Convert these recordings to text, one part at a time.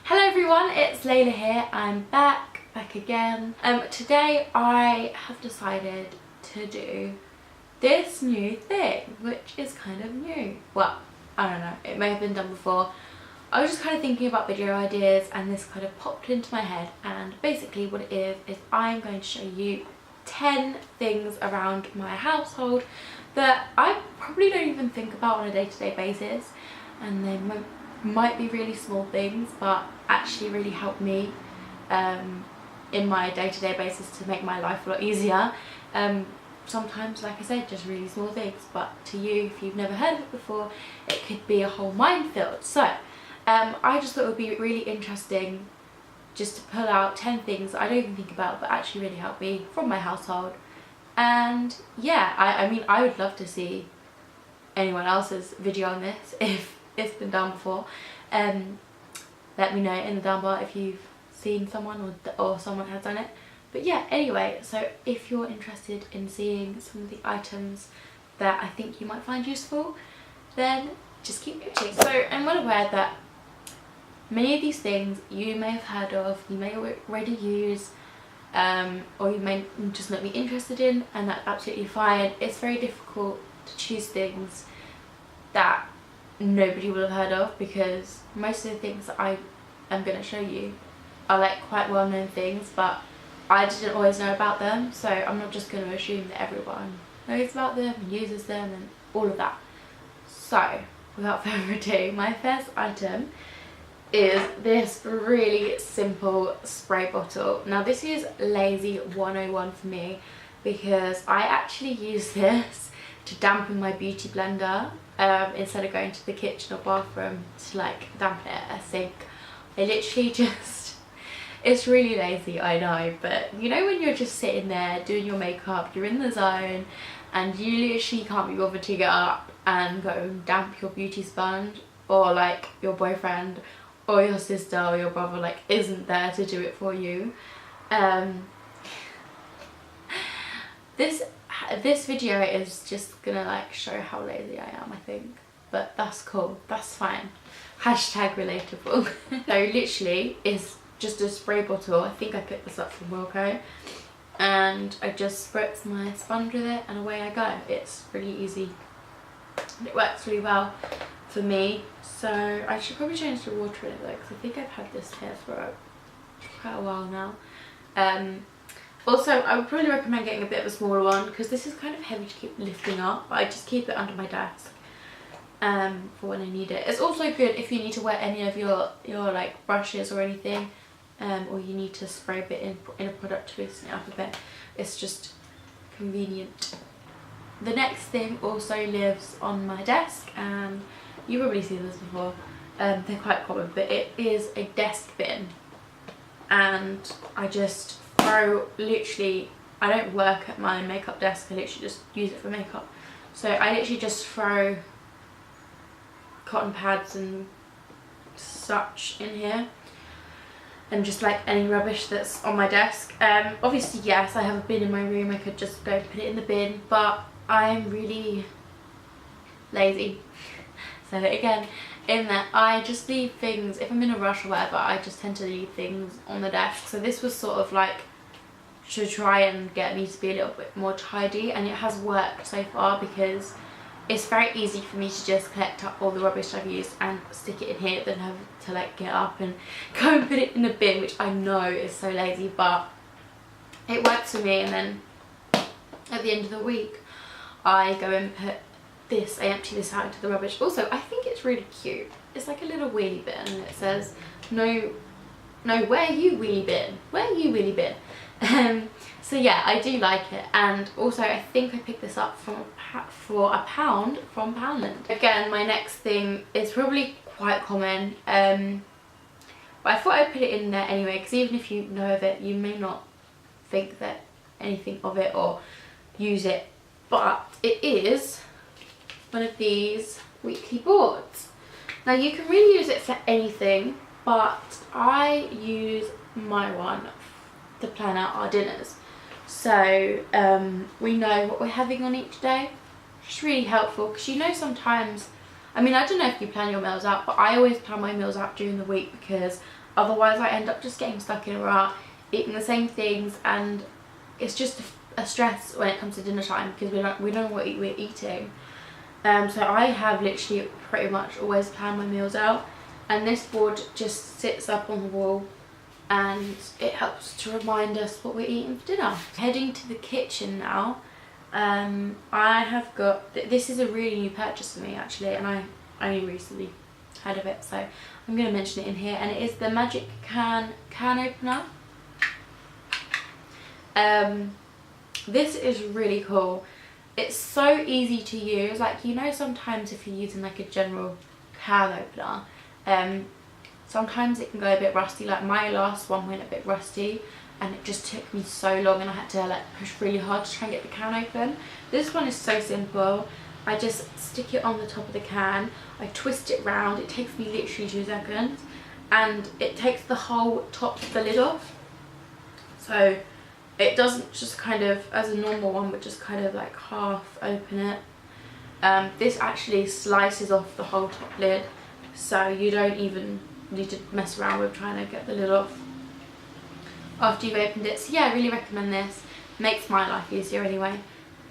Hello everyone, it's Layla here. I'm back again. Today I have decided to do this new thing, which is kind of new. Well, I don't know, it may have been done before. I was just kind of thinking about video ideas and this kind of popped into my head, and basically what it is I'm going to show you 10 things around my household that I probably don't even think about on a day-to-day basis, and they might be really small things but actually really help me in my day-to-day basis to make my life a lot easier. Sometimes, like I said, just really small things, but to you, if you've never heard of it before, it could be a whole minefield. So I just thought it would be really interesting just to pull out 10 things that I don't even think about but actually really help me from my household. And yeah, I mean, I would love to see anyone else's video on this if it's been done before. Let me know in the down bar if you've seen someone or someone has done it. But yeah, anyway, so if you're interested in seeing some of the items that I think you might find useful, then just keep watching. So I'm well aware that many of these things you may have heard of, you may already use, or you may just not be interested in, and that's absolutely fine. It's very difficult to choose things that nobody will have heard of, because most of the things that I am going to show you are like quite well known things, but I didn't always know about them, so I'm not just going to assume that everyone knows about them and uses them and all of that. So without further ado, my first item is this really simple spray bottle. Now this is lazy 101 for me, because I actually use this to dampen my beauty blender instead of going to the kitchen or bathroom to like dampen it at a sink. I literally just, it's really lazy, I know, but you know when you're just sitting there doing your makeup, you're in the zone and you literally can't be bothered to get up and go and damp your beauty sponge, or like your boyfriend or your sister or your brother like isn't there to do it for you. This video is just gonna like show how lazy I am, I think, but that's cool, that's fine. Hashtag relatable. So literally it's just a spray bottle. I think I picked this up from Wilco, and I just spritz my sponge with it and away I go. It's really easy and it works really well for me. So I should probably change the water in it though, because I think I've had this here for quite a while now. Also, I would probably recommend getting a bit of a smaller one, because this is kind of heavy to keep lifting up. I just keep it under my desk for when I need it. It's also good if you need to wet any of your like brushes or anything, or you need to spray a bit in a product to loosen it up a bit. It's just convenient. The next thing also lives on my desk, and you probably seen this before. They're quite common, but it is a desk bin, and I just throw, literally, I don't work at my makeup desk, I literally just use it for makeup. So I literally just throw cotton pads and such in here, and just like any rubbish that's on my desk. Obviously yes, I have a bin in my room, I could just go put it in the bin, but I'm really lazy. So again, in that I just leave things, if I'm in a rush or whatever, I just tend to leave things on the desk. So this was sort of like to try and get me to be a little bit more tidy, and it has worked so far, because it's very easy for me to just collect up all the rubbish I've used and stick it in here, then have to like get up and go and put it in the bin, which I know is so lazy, but it works for me. And then at the end of the week I go and put this, I empty this out into the rubbish. Also, I think it's really cute. It's like a little wheelie bin, and it says no, where you wheelie bin, where you wheelie bin. So yeah, I do like it. And also I think I picked this up for a pound from Poundland. Again, my next thing is probably quite common, but I thought I'd put it in there anyway, because even if you know of it, you may not think that anything of it or use it, but it is one of these weekly boards. Now you can really use it for anything, but I use my one to plan out our dinners, so we know what we're having on each day. It's really helpful, because you know sometimes I mean, I don't know if you plan your meals out, but I always plan my meals out during the week, because otherwise I end up just getting stuck in a rut, eating the same things, and it's just a stress when it comes to dinner time, because we don't know what we're eating. So I have literally pretty much always planned my meals out, and this board just sits up on the wall and it helps to remind us what we're eating for dinner. Heading to the kitchen now. I have got, this is a really new purchase for me actually, and I only recently heard of it, so I'm going to mention it in here, and it is the Magic Can Opener. This is really cool. It's so easy to use. Like, you know, sometimes if you're using like a general can opener, sometimes it can go a bit rusty. Like my last one went a bit rusty, and it just took me so long, and I had to like push really hard to try and get the can open. This one is so simple. I just stick it on the top of the can, I twist it round, it takes me literally 2 seconds, and it takes the whole top of the lid off. So it doesn't just kind of, as a normal one, but just kind of like half open it. This actually slices off the whole top lid, so you don't even need to mess around with trying to get the lid off after you've opened it. So yeah, I really recommend this. Makes my life easier anyway.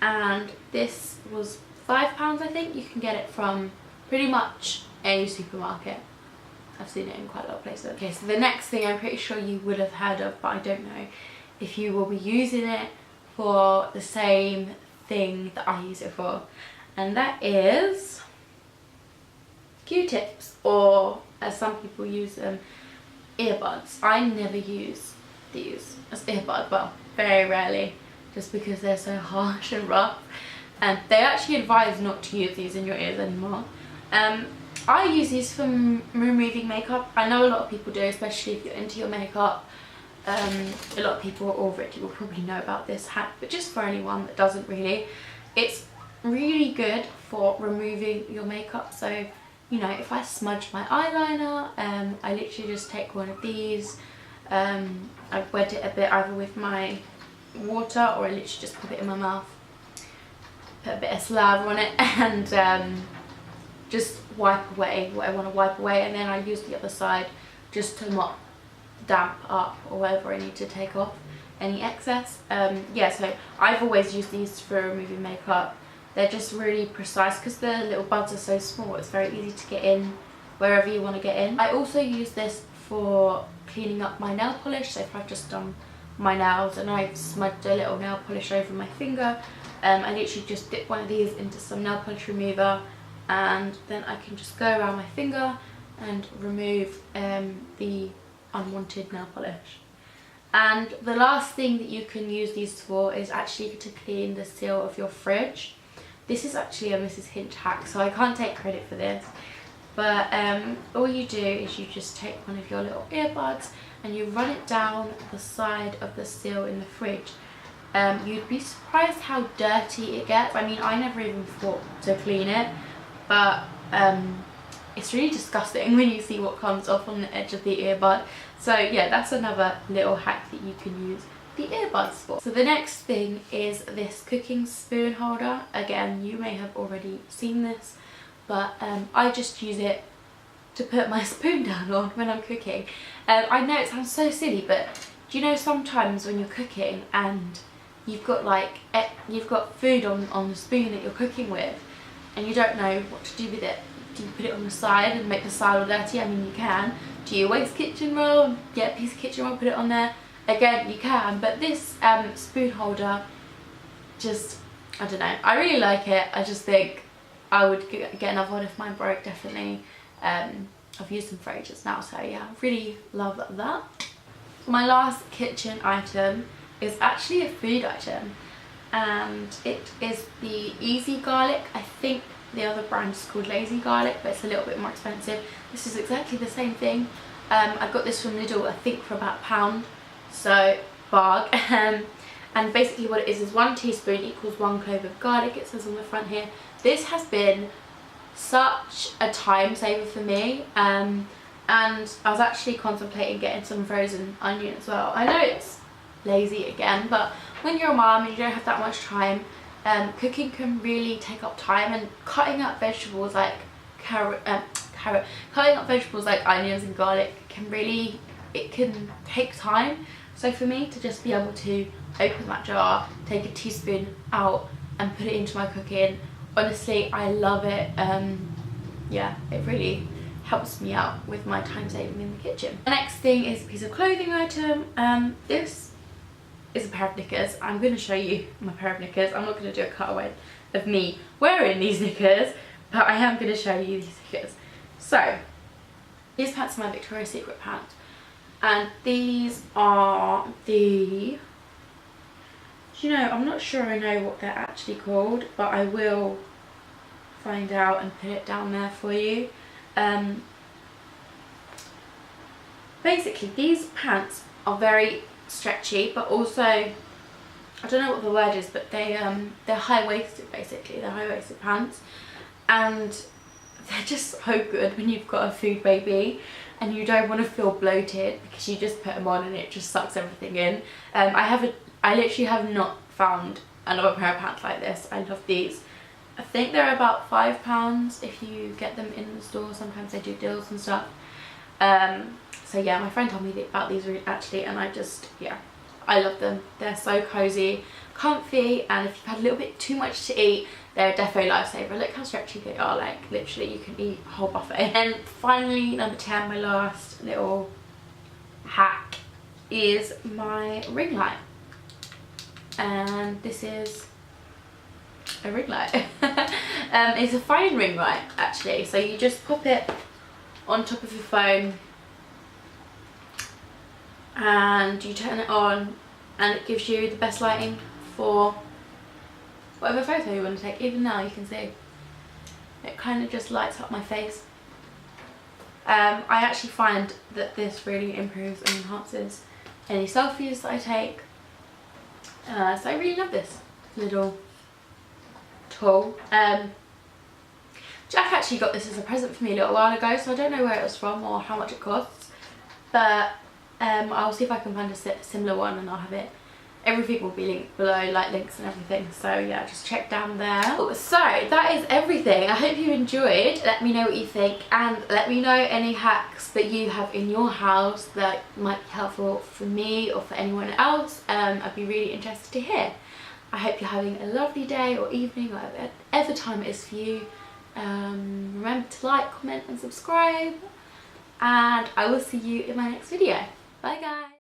And this was £5, I think. You can get it from pretty much any supermarket. I've seen it in quite a lot of places. Okay, so the next thing I'm pretty sure you would have heard of, but I don't know if you will be using it for the same thing that I use it for, and that is Q-tips, or as some people use them, earbuds. I never use these as earbuds, well, very rarely, just because they're so harsh and rough, and they actually advise not to use these in your ears anymore. I use these for removing makeup. I know a lot of people do, especially if you're into your makeup. A lot of people already will probably know about this hack, but just for anyone that doesn't really, it's really good for removing your makeup. So, you know, if I smudge my eyeliner, I literally just take one of these, I wet it a bit either with my water, or I literally just put it in my mouth, put a bit of saliva on it, and just wipe away what I want to wipe away, and then I use the other side just to mop damp up or whatever I need to take off any excess. Yeah, so I've always used these for removing makeup. They're just really precise because the little buds are so small. It's very easy to get in wherever you want to get in. I also use this for cleaning up my nail polish. So if I've just done my nails and I've smudged a little nail polish over my finger, I literally just dip one of these into some nail polish remover, and then I can just go around my finger and remove the unwanted nail polish. And the last thing that you can use these for is actually to clean the seal of your fridge. This is actually a Mrs. Hinch hack, so I can't take credit for this, but all you do is you just take one of your little earbuds and you run it down the side of the seal in the fridge. You'd be surprised how dirty it gets. I mean, I never even thought to clean it, but it's really disgusting when you see what comes off on the edge of the earbud. So yeah, that's another little hack that you can use the earbuds for. So the next thing is this cooking spoon holder. Again, you may have already seen this, but I just use it to put my spoon down on when I'm cooking. I know it sounds so silly, but do you know sometimes when you're cooking and you've got like you've got food on the spoon that you're cooking with, and you don't know what to do with it? Do you put it on the side and make the side all dirty? I mean, you can. Do you waste kitchen roll, get a piece of kitchen roll, put it on there? Again, you can, but this spoon holder, just, I don't know, I really like it. I just think I would get another one if mine broke, definitely. I've used them for ages now, so yeah, I really love that. My last kitchen item is actually a food item, and it is the Easy Garlic. I think the other brand is called Lazy Garlic, but it's a little bit more expensive. This is exactly the same thing. I got this from Lidl, I think for about £1, so barg. And basically what it is 1 teaspoon equals 1 clove of garlic, it says on the front here. This has been such a time saver for me, and I was actually contemplating getting some frozen onion as well. I know it's lazy again, but when you're a mum and you don't have that much time, cooking can really take up time, and cutting up vegetables like cutting up vegetables like onions and garlic can really, it can take time. So for me to just be able to open that jar, take a teaspoon out and put it into my cooking, honestly I love it. Yeah, it really helps me out with my time saving in the kitchen. The next thing is a piece of clothing item. This is a pair of knickers. I'm going to show you my pair of knickers. I'm not going to do a cutaway of me wearing these knickers, but I am going to show you these knickers. So these pants are my Victoria's Secret pants, and these are the, you know, I'm not sure I know what they're actually called, but I will find out and put it down there for you. Basically these pants are very stretchy, but also, I don't know what the word is, but they're high-waisted. Basically they're high-waisted pants, and they're just so good when you've got a food baby and you don't want to feel bloated, because you just put them on and it just sucks everything in. I literally have not found another pair of pants like this. I love these. I think they're about £5 if you get them in the store. Sometimes they do deals and stuff. So yeah, my friend told me about these actually, and yeah, I love them. They're so cozy, comfy, and if you've had a little bit too much to eat, they're a defo lifesaver. Look how stretchy they are, like literally you can eat a whole buffet. And finally, number 10, my last little hack, is my ring light. And this is a ring light. It's a phone ring light actually, so you just pop it on top of your phone and you turn it on, and it gives you the best lighting for whatever photo you want to take. Even now you can see it kind of just lights up my face. I actually find that this really improves and enhances any selfies that I take, so I really love this little tool. Jack actually got this as a present for me a little while ago, so I don't know where it was from or how much it costs, but I'll see if I can find a similar one, and I'll have it, everything will be linked below, like links and everything, so yeah, just check down there. So that is everything. I hope you enjoyed. Let me know what you think, and let me know any hacks that you have in your house that might be helpful for me or for anyone else. I'd be really interested to hear. I hope you're having a lovely day or evening or whatever time it is for you. Remember to like, comment and subscribe, and I will see you in my next video. Bye guys!